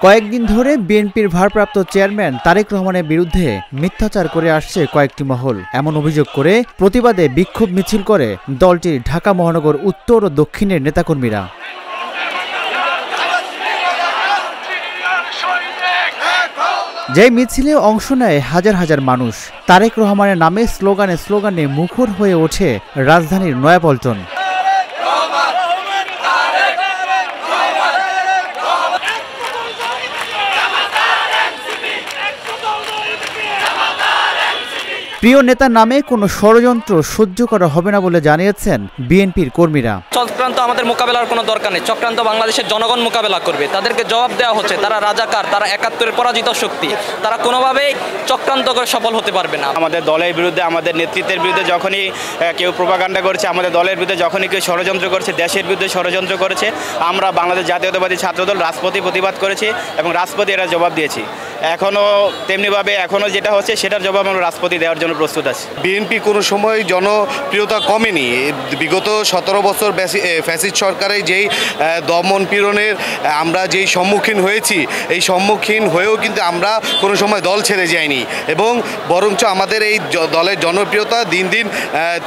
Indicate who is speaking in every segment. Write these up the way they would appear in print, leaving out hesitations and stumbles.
Speaker 1: কয়েকদিন ধরে বিএনপির ভারপ্রাপ্ত চেয়ারম্যান তারেক রহমানের বিরুদ্ধে মিথ্যাচার করে আসছে কয়েকটি মহল। এমন অভিযোগ করে প্রতিবাদে বিক্ষোভ মিছিল করে দলটির ঢাকা মহানগর উত্তর ও দক্ষিণের নেতাকর্মীরা। যে মিছিলে অংশ নেয় হাজার হাজার মানুষ। তারেক রহমানের নামে স্লোগানে মুখর হয়ে ওঠে রাজধানীর নয়াপল্টন। প্রিয় নেতার নামে কোনো ষড়যন্ত্র সহ্য করা হবে না বলে জানিয়েছেন বিএনপির কর্মীরা।
Speaker 2: চক্রান্ত আমাদের মোকাবেলার কোনো দরকার নেই। চক্রান্ত বাংলাদেশের জনগণ মোকাবেলা করবে। তাদেরকে জবাব দেওয়া হচ্ছে তারা রাজাকার, তারা ৭১-এর পরাজিত শক্তি, তারা কোনোভাবেই চক্রান্ত করে সফল হতে পারবে না।
Speaker 3: আমাদের দলের বিরুদ্ধে, আমাদের নেতৃত্বের বিরুদ্ধে যখনই কেউ প্রোপাগান্ডা করছে, আমাদের দলের বিরুদ্ধে যখনই কেউ ষড়যন্ত্র করছে, দেশের বিরুদ্ধে ষড়যন্ত্র করেছে, আমরা বাংলাদেশ জাতীয়তাবাদী ছাত্রদল রাজপথে প্রতিবাদ করেছি এবং রাজপথে এরা জবাব দিয়েছি। এখনও তেমনিভাবে এখনও যেটা হচ্ছে সেটার জবাব আমরা রাজপথে দেওয়ার জন্য প্রস্তুত আছি।
Speaker 4: বিএনপি কোনো সময় জনপ্রিয়তা কমেনি। বিগত 17 বছর ফ্যাসিস্ট সরকারের যেই দমন পীড়নের আমরা যেই সম্মুখীন হয়েছি, এই সম্মুখীন হয়েও কিন্তু আমরা কোনো সময় দল ছেড়ে যাইনি এবং বরঞ্চ আমাদের এই দলের জনপ্রিয়তা দিন দিন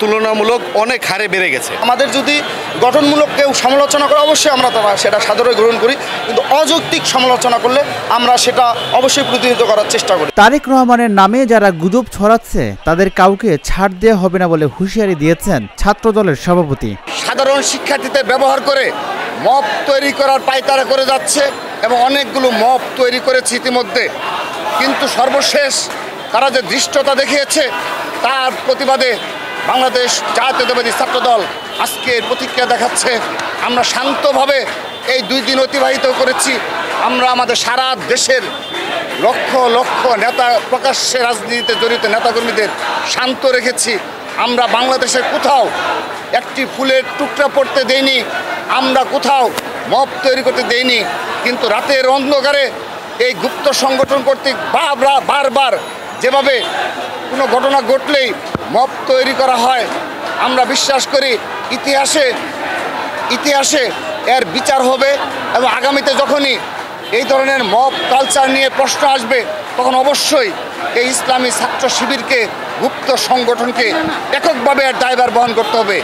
Speaker 4: তুলনামূলক অনেক হারে বেড়ে গেছে।
Speaker 5: আমাদের যদি গঠনমূলক কেউ সমালোচনা করে অবশ্যই আমরা সেটা সাদরে গ্রহণ করি, কিন্তু অযৌক্তিক সমালোচনা করলে আমরা সেটা অবশ্যই প্রতিহত করার চেষ্টা করি।
Speaker 1: তারেক রহমানের নামে যারা গুজব ছড়াচ্ছে তাদের কাউকে ছাড় দেওয়া হবে না বলে হুঁশিয়ারি দিয়েছেন ছাত্রদলের সভাপতি।
Speaker 5: সাধারণ শিক্ষার্থীদের ব্যবহার করে মব তৈরি করার পায়তারা করে যাচ্ছে এবং অনেকগুলো মব তৈরি করেছে ইতিমধ্যে, কিন্তু সর্বশেষ তারা যে ধৃষ্টতা দেখিয়েছে তার প্রতিবাদে বাংলাদেশ জাতীয়তাবাদী ছাত্রদল আজকে প্রতিক্রিয়া দেখাচ্ছে। আমরা শান্তভাবে এই 2 দিন অতিবাহিত করেছি। আমরা আমাদের সারা দেশের লক্ষ লক্ষ নেতা, প্রকাশ্যে রাজনীতিতে জড়িত নেতাকর্মীদের শান্ত রেখেছি। আমরা বাংলাদেশে কোথাও একটি ফুলের টুকরা পড়তে দেইনি, আমরা কোথাও মব তৈরি করতে দেইনি, কিন্তু রাতের অন্ধকারে এই গুপ্ত সংগঠন কর্তৃক বারবার যেভাবে কোনো ঘটনা ঘটলেই মব তৈরি করা হয়, আমরা বিশ্বাস করি ইতিহাসে এর বিচার হবে এবং আগামীতে যখনই এই ধরনের মব কালচার নিয়ে প্রশ্ন আসবে তখন অবশ্যই এই ইসলামী ছাত্র শিবিরকে, গুপ্ত সংগঠনকে এককভাবে এর দায়ভার বহন করতে হবে।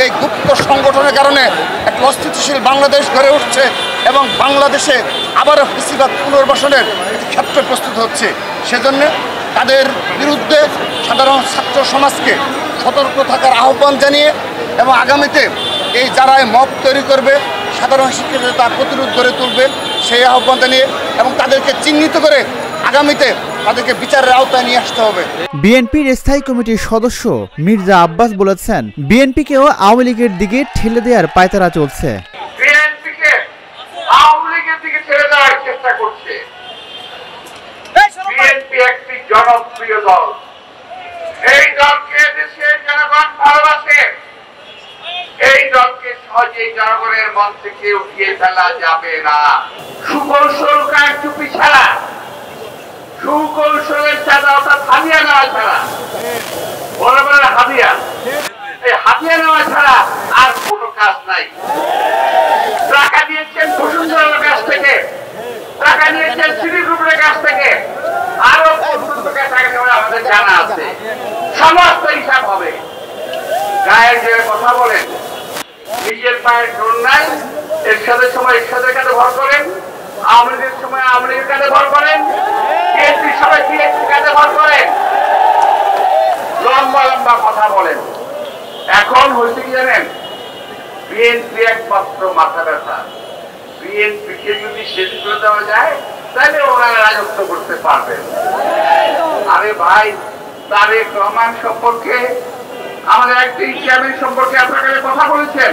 Speaker 5: এই গুপ্ত সংগঠনের কারণে এক অস্থিতিশীল বাংলাদেশ গড়ে উঠছে এবং বাংলাদেশে আবারও ফ্যাসিবাদ পুনর্বাসনের ক্ষেত্র প্রস্তুত হচ্ছে। সেজন্য তাদের বিরুদ্ধে সাধারণ ছাত্র সমাজকে সতর্ক থাকার আহ্বান জানিয়ে এবং আগামীতে এই যারা মব তৈরি করবে সাধারণ শিক্ষার্থীরা তা প্রতিরোধ গড়ে তুলবে সেই আহ্বান জানিয়ে এবং তাদেরকে চিহ্নিত করে আগামীতে তাদেরকে বিচারের আওতায় নিয়ে আসতে হবে।
Speaker 1: বিএনপির স্থায়ী কমিটির সদস্য মির্জা আব্বাস বলেছেন, বিএনপিকেও আওয়ামী লীগের দিকে ঠেলে দেওয়ার পায়তারা চলছে।
Speaker 6: বিএনপিকে আওয়ামী লীগের দিকে ঠেলে দেওয়ার চেষ্টা করছে। বিএনপি একটি জনপ্রিয় দল। এই দলকে দেশের জনগণ ভালোবাসে। এই দলকে সহজেই জনগণের মন থেকে উঠিয়ে ফেলা যাবে না। সুকৌশল কারচুপি ছাড়া, সুকৌশলের চাঁদা অর্থাৎ হাদিয়া নেওয়া ছাড়া, বড় বড় হাদিয়া, এই হাদিয়া নেওয়া ছাড়া আর কোনো কাজ নাই। টাকা নিয়েছেন বসুন্ধরার কাছ থেকে, টাকা নিয়েছেন সিটি গ্রুপের কাছ থেকে, আরো টাকা নেওয়া আমাদের জানা আছে। সমস্ত হিসাব হবে। গায়ের যে কথা বলেন, নিজের পায়ের জোর নাই, এরশাদের সময় এরশাদের কাছে ভর করেন, আওয়ামী লীগের সময় আওয়ামী লীগের কাছে ভর করেন, বিএনপির সময় বিএনপির কাছে ভর করেন, লম্বা লম্বা কথা বলেন। এখন হয়েছে কি জানেন, বিএনপি একমাত্র মাথা ব্যথা। বিএনপিকে যদি শেষ করে দেওয়া যায় তাহলে ওনারা রাজত্ব করতে পারবেন। আরে ভাই, তারেক রহমান সম্পর্কে আমাদের একটি চেয়ারম্যান সম্পর্কে আপনাকে কথা বলেছেন,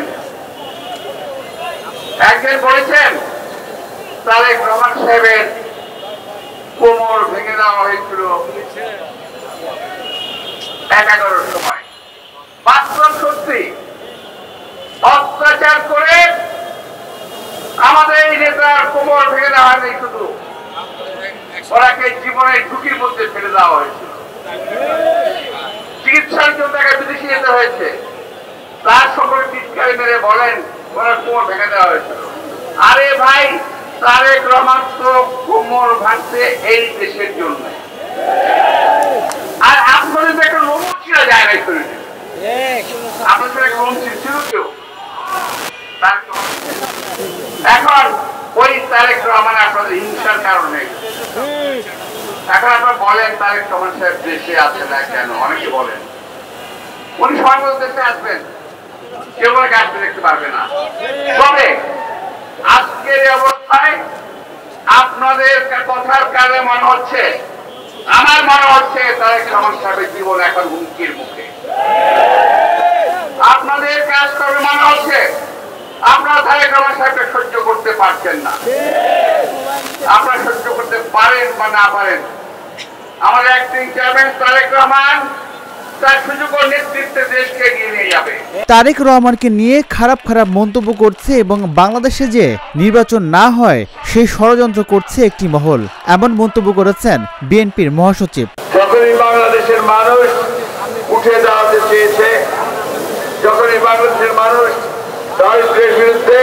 Speaker 6: একদিন বলেছেন তারেক রহমান সাহেবের কোমর ভেঙে দেওয়া হয়েছিল 11-র সময়। বাস্তব সত্যি, অত্যাচার করে আমাদের এই নেতার কোমর ভেঙে দেওয়া হয়নি, শুধু ওনাকে জীবনের ঝুঁকির মধ্যে ফেলে দেওয়া হয়েছিল। চিকিৎসার জন্য তাকে বিদেশে যেতে হয়েছে, তার সকলে চিৎকার মেরে বলেন ওনার কোমর ভেঙে দেওয়া হয়েছিল। আরে ভাই, তারেক রহমান তো কোমর ভাঙছে এই দেশের জন্য, আর আপনাদের তো একটা লোক ছিল যায় নাই শরীরে, আপনাদের একটা লোক ছিল কেউ? এখন ওই তারেক রহমান আপনাদের হিংসার কারণে, এখন আপনারা বলেন তারেক রহমান সাহেব দেশে আছে না কেন? অনেকে বলেন উনি সময় মতো দেশে আসবেন, কেউ কোনো গাছ দেখতে পারবে না। তবে আজকের এই অবস্থায় আপনাদের কথার কারণে মনে হচ্ছে, আমার মনে হচ্ছে তারেক রহমান সাহেবের জীবন এখন হুমকির মুখে। আপনাদের কাজ করবে মনে হচ্ছে আপনারা তারেক রহমান সাহেবকে সহ্য করতে পারছেন না। আপনারা সহ্য করতে পারেন বা না পারেন, আমাদের অ্যাক্টিং চেয়ারম্যান তারেক রহমান তার সুযোগ ও নেতৃত্বে দেশকে এগিয়ে নিয়ে যাবে।
Speaker 1: তারেক রহমানকে নিয়ে খারাপ খারাপ মন্তব্য করছে এবং বাংলাদেশে যে নির্বাচন না হয় সেই ষড়যন্ত্র করছে একটি মহল, এমন মন্তব্য করেছেন বিএনপির মহাসচিব।
Speaker 6: যখনই বাংলাদেশের মানুষ উঠে দাঁড়াতে চেয়েছে, যখনই বাংলাদেশের মানুষ দারিদ্র্যের বিরুদ্ধে,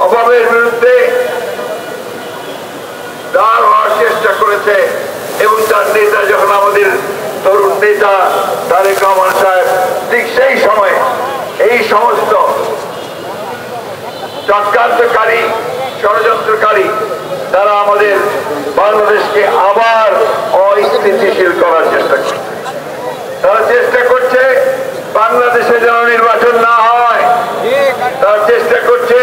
Speaker 6: অভাবের বিরুদ্ধে দাঁড় হওয়ার চেষ্টা করেছে, এবং তার নেতা যখন আমাদের তরুণ নেতা তারেক রহমান সাহেব, ঠিক সেই সময় এই সমস্ত চক্রান্তকারী, ষড়যন্ত্রকারী তারা আমাদের বাংলাদেশকে আবার অস্থিতিশীল করার চেষ্টা করছে। তারা চেষ্টা করছে বাংলাদেশে যেন নির্বাচন না হয়, তারা চেষ্টা করছে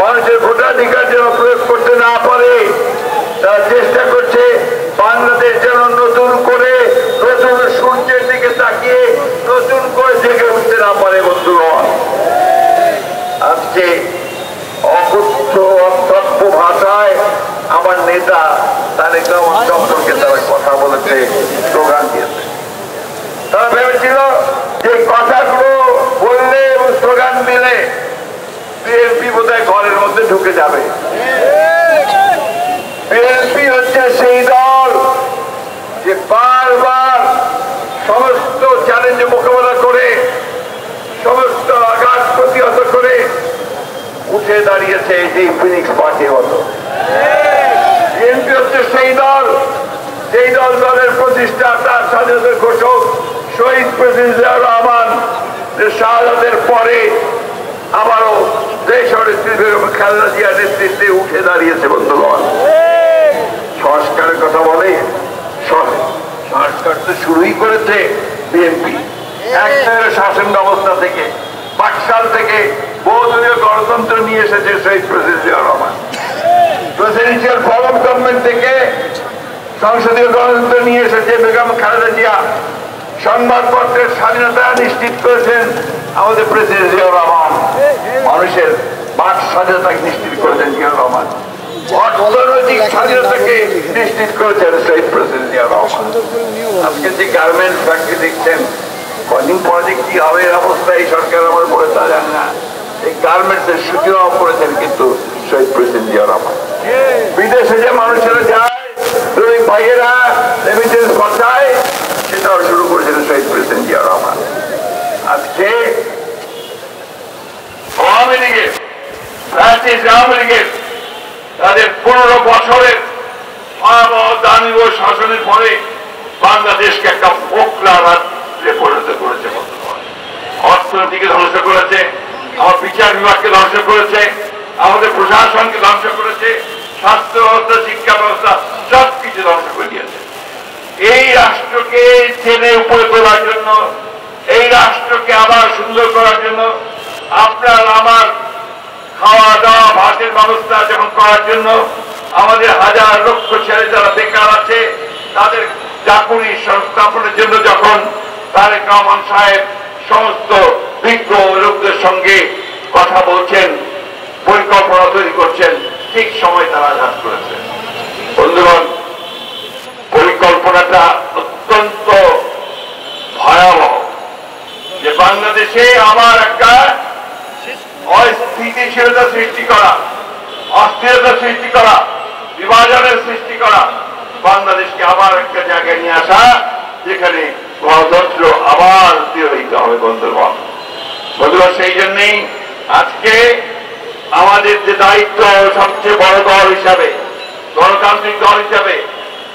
Speaker 6: মানুষের ভোটাধিকার যেন প্রয়োগ করতে না পারে, তারা চেষ্টা করছে বাংলাদেশ যেন নতুন করে নতুন সূর্যের দিকে তাকিয়ে নতুন করে জেগে উঠতে না পারে। বন্ধুগণ, আজকে অকথ্য অসভ্য ভাষায় আমার নেতা তারেক রহমান সম্পর্কে তারা কথা বলেছে, স্লোগান দিয়েছে। তারা ভেবেছিল যে কথাগুলো বললে এবং স্লোগান দিলে বিএনপি বোধহয় ঘরের মধ্যে ঢুকে যাবে। বিএনপি হচ্ছে সেই দল যে বারবার সমস্ত চ্যালেঞ্জ মোকাবেলা করে, সমস্ত আঘাত প্রতিহত করে উঠে দাঁড়িয়েছে যে ফিনিক্স পার্টির মতো। বিএনপি হচ্ছে সেই দল, যেই দল দলের প্রতিষ্ঠাতা, স্বাধীনতার ঘোষক শহীদ প্রেসিডেন্ট জিয়াউর রহমান শাহাদাতের পরে আবারও দেশ নেত্রী বেগম খালেদা জিয়ার নেতৃত্বে উঠে দাঁড়িয়েছে। বন্ধুগণ, সংস্কারের কথা বলে, সংস্কার তো শুরুই করেছে বিএনপি। একটার শাসন ব্যবস্থা থেকে, পাকশাল থেকে বহুদলীয় গণতন্ত্র নিয়ে এসেছে শহীদ president Ziaur Rahman. Presidential form of government থেকে সংসদীয় গণতন্ত্র নিয়ে এসেছে বেগম খালেদা জিয়া। সংবাদপত্রের স্বাধীনতা নিশ্চিত করেছেন আমাদের প্রেসিডেন্ট জিয়াউর রহমান। মানুষের বাক স্বাধীনতা নিশ্চিত করেছেন জিয়াউর রহমান। অর্থনৈতিক স্বাধীনতাকে নিশ্চিত করেছেন শহীদ প্রেসিডেন্ট জিয়াউর রহমান। আজকে যে গার্মেন্টস ফ্যাক্টরি দেখছেন, কদিন পরে যে কি হবে অবস্থা এই সরকার আমার বলে তা জানে না। এই গার্মেন্টস এর সূচনাও করেছেন কিন্তু শহীদ প্রেসিডেন্ট জিয়াউর রহমান। বিদেশে যে মানুষেরা যায়, শ্রমিক ভাইয়েরা রেমিটেন্স পাঠায়, সেটাও শুরু করেছেন শহীদ প্রেসিডেন্ট জিয়াউর রহমান। আজকে আওয়ামী লীগের, ফ্যাসিস্ট আওয়ামী লীগের তাদের 15 বছরের ভয়াবহ দানব শাসনের পরে বাংলাদেশকে একটা ফোকলা রাজ্যে পরিণত করেছে। অর্থনীতিকে ধ্বংস করেছে, আমার বিচার বিভাগকে ধ্বংস করেছে, আমাদের প্রশাসনকে ধ্বংস করেছে, স্বাস্থ্য ব্যবস্থা, শিক্ষা ব্যবস্থা সবকিছু ধ্বংস করে দিয়েছে। এই রাষ্ট্রকে চেনে উপরে তোলার জন্য, এই রাষ্ট্রকে আবার সুন্দর করার জন্য, আপনার আমার খাওয়া দাওয়া ভাতের ব্যবস্থা যখন করার জন্য, আমাদের হাজার লক্ষ ছেলে যারা বেকার আছে তাদের চাকুরি সংস্থাপনের জন্য যখন তারেক রহমান সাহেব সমস্ত বিজ্ঞ লোকদের সঙ্গে কথা বলছেন, পরিকল্পনা তৈরি করছেন, ঠিক সময় তারা আঘাত করেছে। বন্ধুগণ, পরিকল্পনাটা অত্যন্ত ভয়াবহ যে বাংলাদেশে আবার একটা অস্থিতিশীলতা সৃষ্টি করা, অস্থিরতা সৃষ্টি করা, বিভাজনের সৃষ্টি করা, বাংলাদেশকে আবার একটা জায়গায় নিয়ে আসা, হবে বন্ধুগণ। সেই জন্যই আজকে আমাদের যে দায়িত্ব, সবচেয়ে বড় দল হিসাবে, গণতান্ত্রিক দল হিসাবে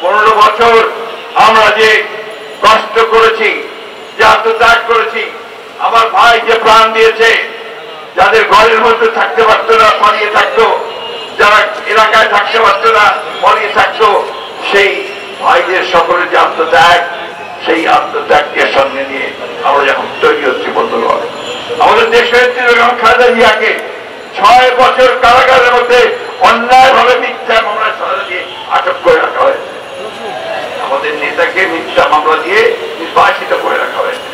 Speaker 6: 15 বছর আমরা যে কষ্ট করেছি, যে আত্মত্যাগ করেছি, আমার ভাই যে প্রাণ দিয়েছে, যাদের ঘরের মধ্যে থাকতে পারতো না পালিয়ে থাকতো, যারা এলাকায় থাকতে পারতো না পালিয়ে থাকতো, সেই ভাইদের সকলের যে আত্মত্যাগ, সেই আত্মত্যাগকে সঙ্গে নিয়ে আমরা যখন তৈরি হচ্ছি বন্ধুগণ, আমাদের দেশের খালেদা জিয়াকে 6 বছর কারাগারের মধ্যে অন্যায়ভাবে মিথ্যা মামলায় সাজা দিয়ে আটক করে রাখা হয়েছে। আমাদের নেতাকে মিথ্যা মামলা দিয়ে নির্বাসিত করে রাখা হয়েছে।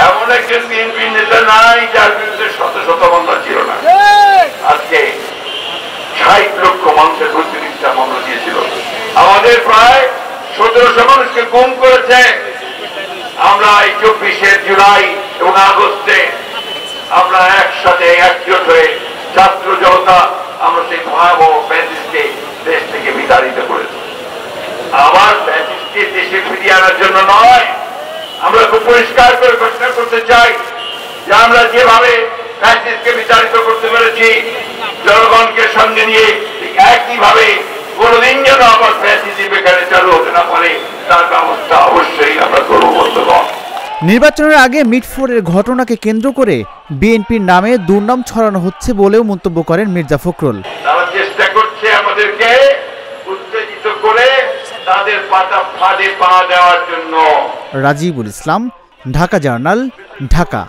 Speaker 6: এমন একজন বিএনপি নেতা নাই যার বিরুদ্ধে শত শত মামলা ছিল না। আজকে 60 লক্ষ মানুষের বিরুদ্ধে মিথ্যা মামলা দিয়েছিল। আমাদের প্রায় 1700 মানুষকে গুম করেছে। আমরা এই 24 জুলাই এবং আগস্টে আমরা একসাথে একজোট হয়ে ছাত্র জনতা আমরা সেই ভয়াবহ ফ্যাসিস্টকে দেশ থেকে বিতাড়িত করেছি। আবার ফ্যাসিস্টকে দেশে ফিরিয়ে আনার জন্য নয়, আমরা খুব পরিষ্কার করে ঘোষণা করতে চাই যে আমরা যেভাবে ফ্যাসিস্টকে বিতাড়িত করতে পেরেছি, জনগণকে সঙ্গে নিয়ে একইভাবে কোনদিন যেন আবার ফ্যাসিজম এখানে চালু হতে না পারে তার ব্যবস্থা অবশ্যই আমরা করব বন্ধুগণ।
Speaker 1: নির্বাচনের আগে মিটফোরের ঘটনাকে কেন্দ্র করে বিএনপির নামে দুর্নাম ছড়ানো হচ্ছে বলেও মন্তব্য করেন মির্জা ফখরুল।
Speaker 6: তারা চেষ্টা করছে আমাদেরকে উত্তেজিত করে তাদের পাতা ফাঁদে পা দেওয়ার জন্য।
Speaker 1: রাজীবুল ইসলাম, ঢাকা জার্নাল, ঢাকা।